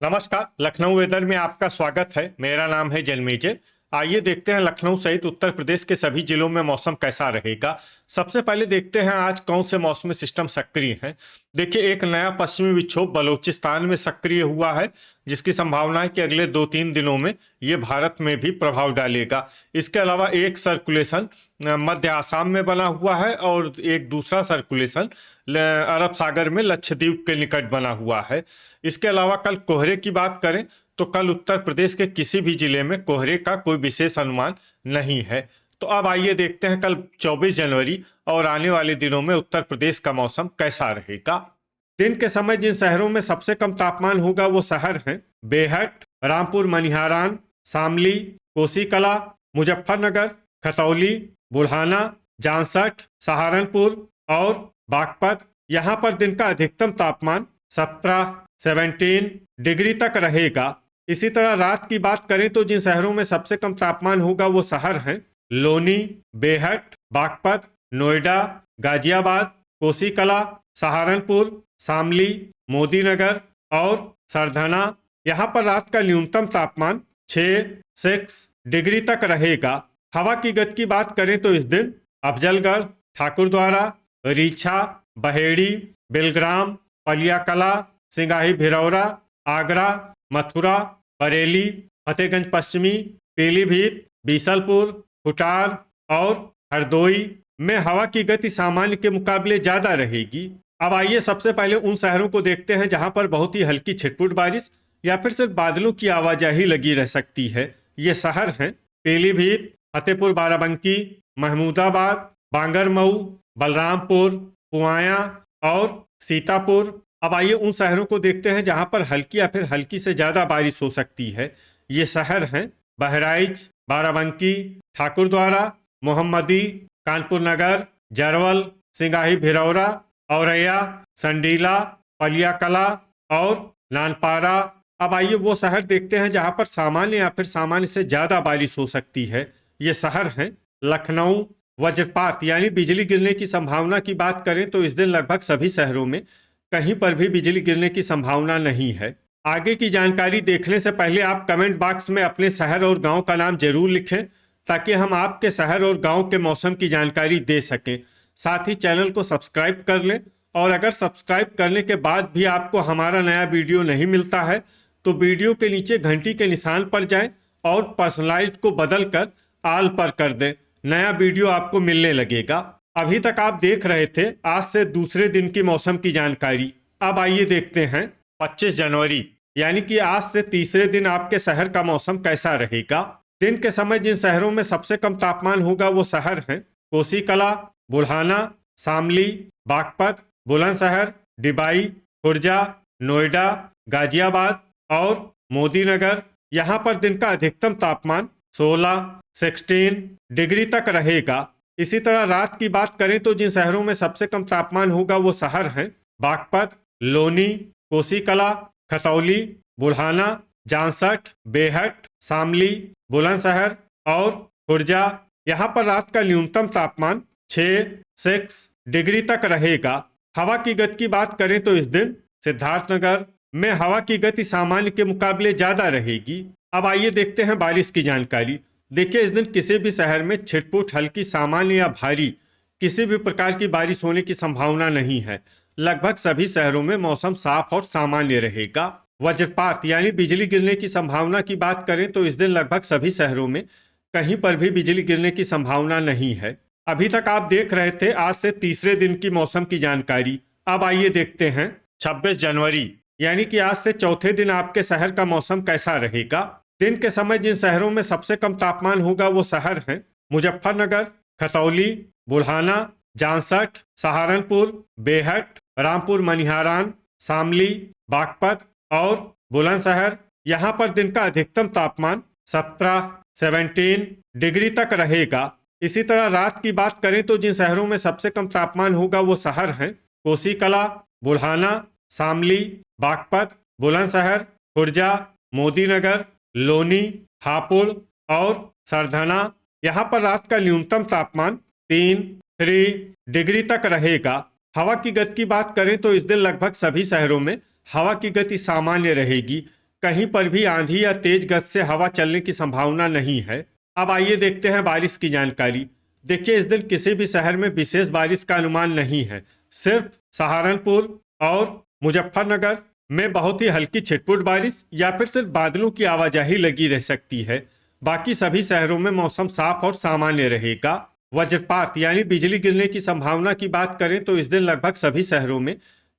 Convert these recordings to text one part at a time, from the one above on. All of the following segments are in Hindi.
नमस्कार। लखनऊ वेदर में आपका स्वागत है। मेरा नाम है जन्मेजय। आइए देखते हैं लखनऊ सहित उत्तर प्रदेश के सभी जिलों में मौसम कैसा रहेगा। सबसे पहले देखते हैं आज कौन से मौसमी सिस्टम सक्रिय हैं। देखिए, एक नया पश्चिमी विक्षोभ बलूचिस्तान में सक्रिय हुआ है, जिसकी संभावना है कि अगले 2-3 दिनों में ये भारत में भी प्रभाव डालेगा। इसके अलावा एक सर्कुलेशन मध्य आसाम में बना हुआ है और एक दूसरा सर्कुलेशन अरब सागर में लक्षद्वीप के निकट बना हुआ है। इसके अलावा कल कोहरे की बात करें तो कल उत्तर प्रदेश के किसी भी जिले में कोहरे का कोई विशेष अनुमान नहीं है। तो अब आइए देखते हैं कल 24 जनवरी और आने वाले दिनों में उत्तर प्रदेश का मौसम कैसा रहेगा। दिन के समय जिन शहरों में सबसे कम तापमान होगा वो शहर हैं बेहट, रामपुर मनिहारान, शामली, कोसीकला, मुजफ्फरनगर, खतौली, बुढ़ाना, जांसठ, सहारनपुर और बागपत। यहाँ पर दिन का अधिकतम तापमान 17 डिग्री तक रहेगा। इसी तरह रात की बात करें तो जिन शहरों में सबसे कम तापमान होगा वो शहर हैं लोनी, बेहट, बागपत, नोएडा, गाजियाबाद, कोसीकला, सहारनपुर, शामली, मोदीनगर और सरधना। यहाँ पर रात का न्यूनतम तापमान 6 डिग्री तक रहेगा। हवा की गति की बात करें तो इस दिन अफजलगढ़, ठाकुरद्वारा, रीछा, बहेड़ी, बिलग्राम, पलियाकला, सिंगाही भिरौरा, आगरा, मथुरा, बरेली, फतेहगंज पश्चिमी, पीलीभीत, बीसलपुर, खुटार और हरदोई में हवा की गति सामान्य के मुकाबले ज्यादा रहेगी। अब आइए सबसे पहले उन शहरों को देखते हैं जहां पर बहुत ही हल्की छिटपुट बारिश या फिर सिर्फ बादलों की आवाजाही लगी रह सकती है। ये शहर हैं पीलीभीत, फतेहपुर बाराबंकी, महमूदाबाद, बांगरमऊ, बलरामपुर, पुआया और सीतापुर। अब आइए उन शहरों को देखते हैं जहां पर हल्की या फिर हल्की से ज्यादा बारिश हो सकती है। ये शहर हैं बहराइच, बाराबंकी, ठाकुरद्वारा, मोहम्मदी, कानपुर नगर, जरवल, सिंगाही भिरौरा, औरैया, संडीला, पलियाकला और नानपारा। अब आइए वो शहर देखते हैं जहां पर सामान्य या फिर सामान्य से ज्यादा बारिश हो सकती है। ये शहर हैं लखनऊ। वज्रपात यानी बिजली गिरने की संभावना की बात करें तो इस दिन लगभग सभी शहरों में कहीं पर भी बिजली गिरने की संभावना नहीं है। आगे की जानकारी देखने से पहले आप कमेंट बॉक्स में अपने शहर और गांव का नाम जरूर लिखें, ताकि हम आपके शहर और गांव के मौसम की जानकारी दे सकें। साथ ही चैनल को सब्सक्राइब कर लें, और अगर सब्सक्राइब करने के बाद भी आपको हमारा नया वीडियो नहीं मिलता है तो वीडियो के नीचे घंटी के निशान पर जाएं और पर्सनलाइज्ड को बदल कर आल पर कर दें। नया वीडियो आपको मिलने लगेगा। अभी तक आप देख रहे थे आज से दूसरे दिन की मौसम की जानकारी। अब आइए देखते हैं 25 जनवरी यानी कि आज से तीसरे दिन आपके शहर का मौसम कैसा रहेगा। दिन के समय जिन शहरों में सबसे कम तापमान होगा वो शहर हैं कोसीकला, बुढ़ाना, शामली, बागपत, बुलंदशहर, डिबाई, खुर्जा, नोएडा, गाजियाबाद और मोदीनगर। यहाँ पर दिन का अधिकतम तापमान 16 डिग्री तक रहेगा। इसी तरह रात की बात करें तो जिन शहरों में सबसे कम तापमान होगा वो शहर हैं बागपत, लोनी, कोसीकला, खतौली, बुढ़ाना, जांसठ, बेहट, शामली, बुलंदशहर और खुर्जा। यहाँ पर रात का न्यूनतम तापमान 6 डिग्री तक रहेगा। हवा की गति की बात करें तो इस दिन सिद्धार्थनगर में हवा की गति सामान्य के मुकाबले ज्यादा रहेगी। अब आइए देखते हैं बारिश की जानकारी। देखिए, इस दिन किसी भी शहर में छिटपुट हल्की, सामान्य या भारी किसी भी प्रकार की बारिश होने की संभावना नहीं है। लगभग सभी शहरों में मौसम साफ और सामान्य रहेगा। वज्रपात यानी बिजली गिरने की संभावना की बात करें तो इस दिन लगभग सभी शहरों में कहीं पर भी बिजली गिरने की संभावना नहीं है। अभी तक आप देख रहे थे आज से तीसरे दिन की मौसम की जानकारी। अब आइए देखते हैं 26 जनवरी यानी कि आज से चौथे दिन आपके शहर का मौसम कैसा रहेगा। दिन के समय जिन शहरों में सबसे कम तापमान होगा वो शहर हैं मुजफ्फरनगर, खतौली, बुढ़ाना, जांसठ, सहारनपुर, बेहट, रामपुर मनिहारान, शामली, बागपत और बुलंदशहर। यहाँ पर दिन का अधिकतम तापमान 17 डिग्री तक रहेगा। इसी तरह रात की बात करें तो जिन शहरों में सबसे कम तापमान होगा वो शहर हैं कोसीकला, बुढ़ाना, शामली, बागपत, बुलंदशहर, खुर्जा, मोदीनगर, लोनी, हापुड़ और सरधना। यहाँ पर रात का न्यूनतम तापमान 3 डिग्री तक रहेगा। हवा की गति की बात करें तो इस दिन लगभग सभी शहरों में हवा की गति सामान्य रहेगी। कहीं पर भी आंधी या तेज गति से हवा चलने की संभावना नहीं है। अब आइए देखते हैं बारिश की जानकारी। देखिए, इस दिन किसी भी शहर में विशेष बारिश का अनुमान नहीं है। सिर्फ सहारनपुर और मुजफ्फरनगर में बहुत ही हल्की छिटपुट बारिश या फिर सिर्फ बादलों की आवाजाही लगी रह सकती है। बाकी सभी शहरों में मौसम साफ और सामान्य रहेगा। वज्रपात यानी बिजली गिरने की संभावना की बात करें तो इस दिन लगभग सभी शहरों में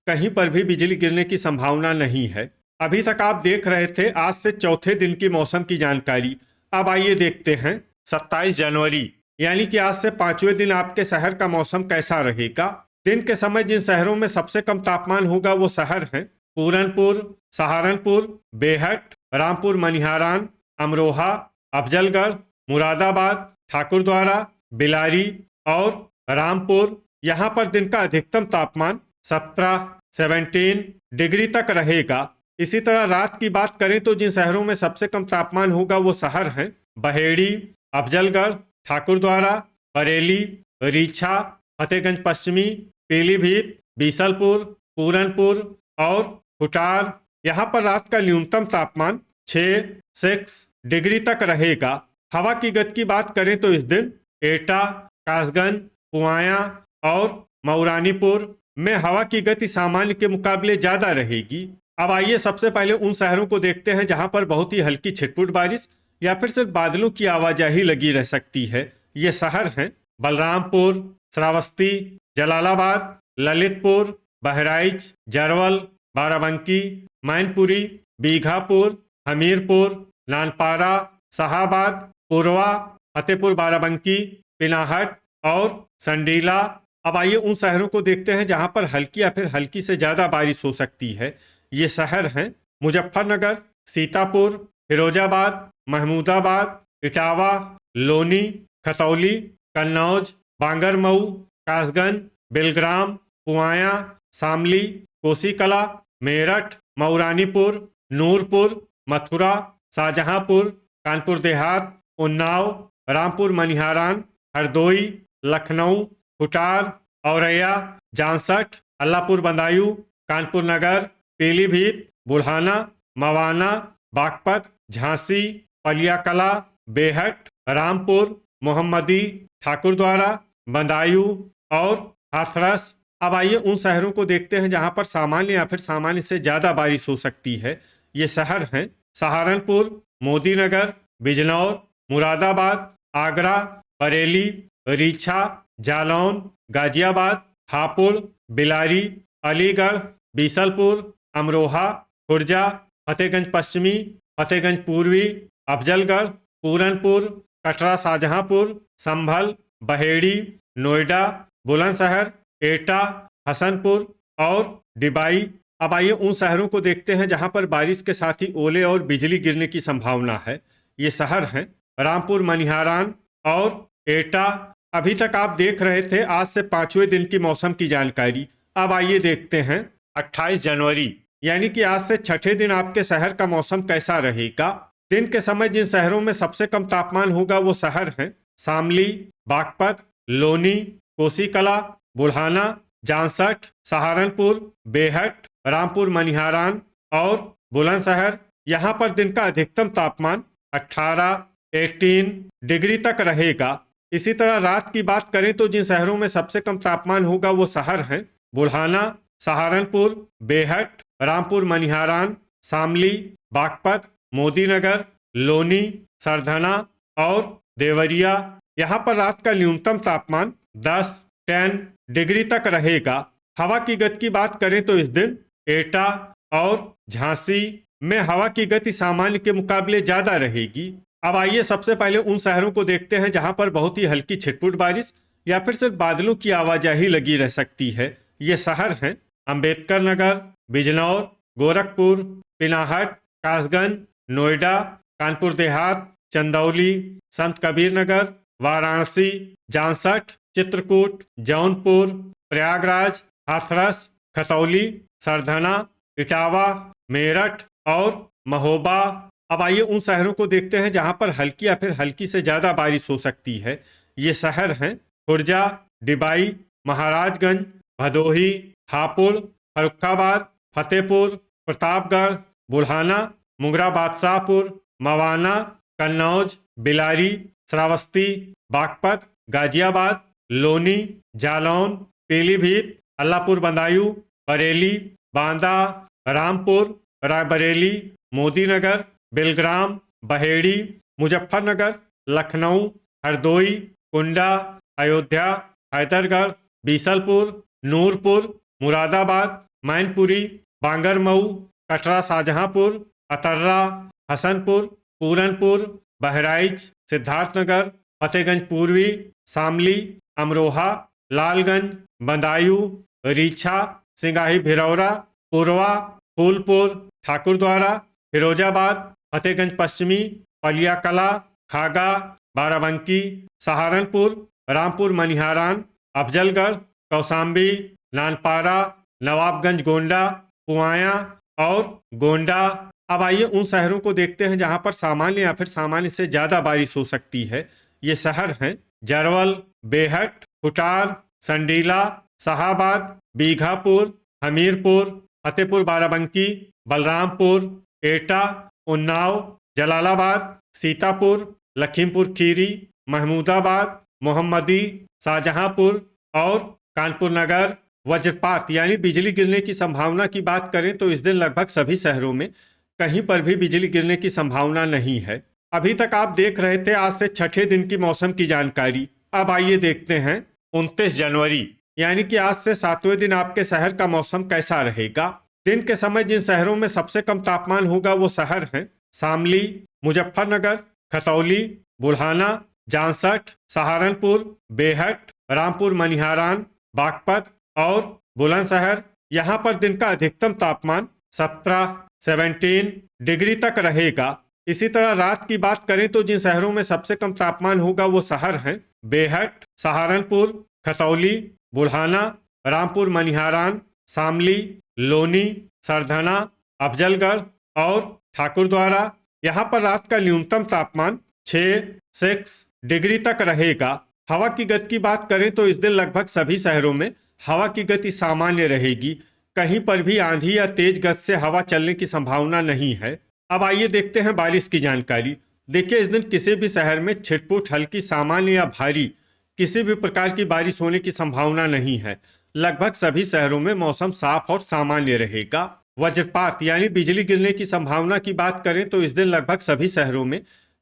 कहीं पर भी बिजली गिरने की संभावना नहीं है। अभी तक आप देख रहे थे आज से चौथे दिन की मौसम की जानकारी। अब आइए देखते हैं 27 जनवरी यानी कि आज से पांचवें दिन आपके शहर का मौसम कैसा रहेगा। दिन के समय जिन शहरों में सबसे कम तापमान होगा वो शहर हैं पूरनपुर, सहारनपुर, बेहट, रामपुर मनिहारान, अमरोहा, अफजलगढ़, मुरादाबाद, ठाकुरद्वारा, बिलारी और रामपुर। यहाँ पर दिन का अधिकतम तापमान 17 डिग्री तक रहेगा। इसी तरह रात की बात करें तो जिन शहरों में सबसे कम तापमान होगा वो शहर हैं बहेड़ी, अफजलगढ़, ठाकुरद्वारा, बरेली, रीछा, फतेहगंज पश्चिमी, पीलीभीत, बीसलपुर, पूरनपुर और खुटार। यहाँ पर रात का न्यूनतम तापमान 6 डिग्री तक रहेगा। हवा की गति की बात करें तो इस दिन एटा, कासगंज, पुआया और मऊरानीपुर में हवा की गति सामान्य के मुकाबले ज्यादा रहेगी। अब आइए सबसे पहले उन शहरों को देखते हैं जहां पर बहुत ही हल्की छिटपुट बारिश या फिर सिर्फ बादलों की आवाजाही लगी रह सकती है। ये शहर हैं बलरामपुर, श्रावस्ती, जलालाबाद, ललितपुर, बहराइच, जरवल, बाराबंकी, मैनपुरी, बीघापुर, हमीरपुर, नानपारा, शाहाबाद, पुरवा, फतेहपुर बाराबंकी, पिनाहट और संडीला। अब आइए उन शहरों को देखते हैं जहां पर हल्की या फिर हल्की से ज्यादा बारिश हो सकती है। ये शहर हैं मुजफ्फरनगर, सीतापुर, फिरोजाबाद, महमूदाबाद, इटावा, लोनी, खतौली, कन्नौज, बांगरमऊ, कासगंज, बेलग्राम, पुआया, शामली, कोसीकला, मेरठ, मऊरानीपुर, नूरपुर, मथुरा, शाहजहांपुर, कानपुर देहात, उन्नाव, रामपुर मनिहारान, हरदोई, लखनऊ, खुटार, औरैया, जांसठ, अल्लाहपुर बदायूं, कानपुर नगर, पीलीभीत, बुल्हाना, मवाना, बागपत, झांसी, पलियाकला, बेहट, रामपुर, मोहम्मदी, ठाकुरद्वारा, बदायूं और हाथरस। अब आइए उन शहरों को देखते हैं जहां पर सामान्य या फिर सामान्य से ज्यादा बारिश हो सकती है। ये शहर हैं सहारनपुर, मोदीनगर, बिजनौर, मुरादाबाद, आगरा, बरेली, रीछा, जालौन, गाजियाबाद, हापुड़, बिलारी, अलीगढ़, बीसलपुर, अमरोहा, खुर्जा, फतेहगंज पश्चिमी, फतेहगंज पूर्वी, अफजलगढ़, पूरनपुर, कटरा, शाहजहांपुर, संभल, बहेड़ी, नोएडा, बुलंदशहर, एटा, हसनपुर और डिबाई। अब आइए उन शहरों को देखते हैं जहां पर बारिश के साथ ही ओले और बिजली गिरने की संभावना है। ये शहर हैं रामपुर मनिहारान और एटा। अभी तक आप देख रहे थे आज से पांचवें दिन की मौसम की जानकारी। अब आइए देखते हैं 28 जनवरी यानी कि आज से छठे दिन आपके शहर का मौसम कैसा रहेगा। दिन के समय जिन शहरों में सबसे कम तापमान होगा वो शहर हैं शामली, बागपत, लोनी, कोसीकला, बुल्हाना, जांसठ, सहारनपुर, बेहट, रामपुर मनिहारान और बुलंदशहर। यहाँ पर दिन का अधिकतम तापमान 18 डिग्री तक रहेगा। इसी तरह रात की बात करें तो जिन शहरों में सबसे कम तापमान होगा वो शहर हैं बुल्हाना, सहारनपुर, बेहट, रामपुर मनिहारान, शामली, बागपत, मोदीनगर, लोनी, सरधना और देवरिया। यहाँ पर रात का न्यूनतम तापमान 10 डिग्री तक रहेगा। हवा की गति की बात करें तो इस दिन एटा और झांसी में हवा की गति सामान्य के मुकाबले ज्यादा रहेगी। अब आइए सबसे पहले उन शहरों को देखते हैं जहां पर बहुत ही हल्की छिटपुट बारिश या फिर सिर्फ बादलों की आवाजाही लगी रह सकती है। ये शहर हैं अंबेडकर नगर, बिजनौर, गोरखपुर, पिनाहट, कासगंज, नोएडा, कानपुर देहात, चंदौली, संत कबीर नगर, वाराणसी, जांसठ, चित्रकूट, जौनपुर, प्रयागराज, हाथरस, खतौली, सरधना, इटावा, मेरठ और महोबा। अब आइए उन शहरों को देखते हैं जहां पर हल्की या फिर हल्की से ज्यादा बारिश हो सकती है। ये शहर हैं खुर्जा, डिबाई, महाराजगंज, भदोही, हापुड़, फर्रुखाबाद, फतेहपुर, प्रतापगढ़, बुल्हाना, मुंगरा बादशाहपुर, मवाना, कन्नौज, बिलारी, श्रावस्ती, बागपत, गाजियाबाद, लोनी, जालौन, पीलीभीत, अल्लाहपुर बदायूं, बरेली, बांदा, रामपुर, रायबरेली, मोदीनगर, बिलग्राम, बहेड़ी, मुजफ्फरनगर, लखनऊ, हरदोई, कुंडा, अयोध्या, हैदरगढ़, बीसलपुर, नूरपुर, मुरादाबाद, मैनपुरी, बांगरमऊ, कटरा शाहजहांपुर, अतर्रा, हसनपुर, पूरनपुर, बहराइच, सिद्धार्थनगर, फतेहगंज पूर्वी, शामली, अमरोहा, लालगंज, बदायूं, रीछा, सिंगाही भिरौरा, पुरवा, फूलपुर, ठाकुरद्वारा, फिरोजाबाद, फतेहगंज पश्चिमी, पलिया कला, खागा, बाराबंकी, सहारनपुर, रामपुर मनिहारान, अफजलगढ़, कौसाम्बी, नानपारा, नवाबगंज गोंडा, पुआया और गोंडा। अब आइए उन शहरों को देखते हैं जहां पर सामान्य या फिर सामान्य से ज्यादा बारिश हो सकती है। ये शहर हैं जरवल, बेहट, खुटार, संडीला, शाहाबाद, बीघापुर, हमीरपुर, फतेहपुर बाराबंकी, बलरामपुर, एटा, उन्नाव, जलालाबाद, सीतापुर, लखीमपुर खीरी, महमूदाबाद, मोहम्मदी, शाहजहांपुर और कानपुर नगर। वज्रपात यानी बिजली गिरने की संभावना की बात करें तो इस दिन लगभग सभी शहरों में कहीं पर भी बिजली गिरने की संभावना नहीं है। अभी तक आप देख रहे थे आज से छठे दिन की मौसम की जानकारी। अब आइए देखते हैं 29 जनवरी यानी कि आज से 7वें दिन आपके शहर का मौसम कैसा रहेगा। दिन के समय जिन शहरों में सबसे कम तापमान होगा वो शहर हैं शामली, मुजफ्फरनगर, खतौली, बुल्हाना, जांसठ, सहारनपुर, बेहट, रामपुर मनिहारान, बागपत और बुलंदशहर। यहाँ पर दिन का अधिकतम तापमान 17 डिग्री तक रहेगा। इसी तरह रात की बात करें तो जिन शहरों में सबसे कम तापमान होगा वो शहर हैं बेहट, सहारनपुर, खतौली, बुल्हाना, रामपुर मनिहारान, शामली, लोनी, सरधना, अफजलगढ़ और ठाकुरद्वारा। यहाँ पर रात का न्यूनतम तापमान 6 डिग्री तक रहेगा। हवा की गति की बात करें तो इस दिन लगभग सभी शहरों में हवा की गति सामान्य रहेगी। कहीं पर भी आंधी या तेज गति से हवा चलने की संभावना नहीं है। अब आइए देखते हैं बारिश की जानकारी। देखिए इस दिन किसी भी शहर में छिटपुट, हल्की, सामान्य या भारी किसी भी प्रकार की बारिश होने की संभावना नहीं है। लगभग सभी शहरों में मौसम साफ और सामान्य रहेगा। वज्रपात यानी बिजली गिरने की संभावना की बात करें तो इस दिन लगभग सभी शहरों में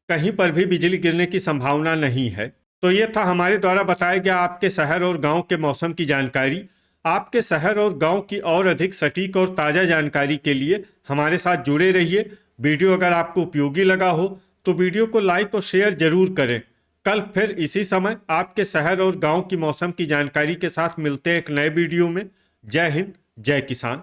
कहीं पर भी बिजली गिरने की संभावना नहीं है। तो ये था हमारे द्वारा बताया गया आपके शहर और गांव के मौसम की जानकारी। आपके शहर और गांव की और अधिक सटीक और ताज़ा जानकारी के लिए हमारे साथ जुड़े रहिए। वीडियो अगर आपको उपयोगी लगा हो तो वीडियो को लाइक और शेयर जरूर करें। कल फिर इसी समय आपके शहर और गांव की मौसम की जानकारी के साथ मिलते हैं एक नए वीडियो में। जय हिंद, जय किसान।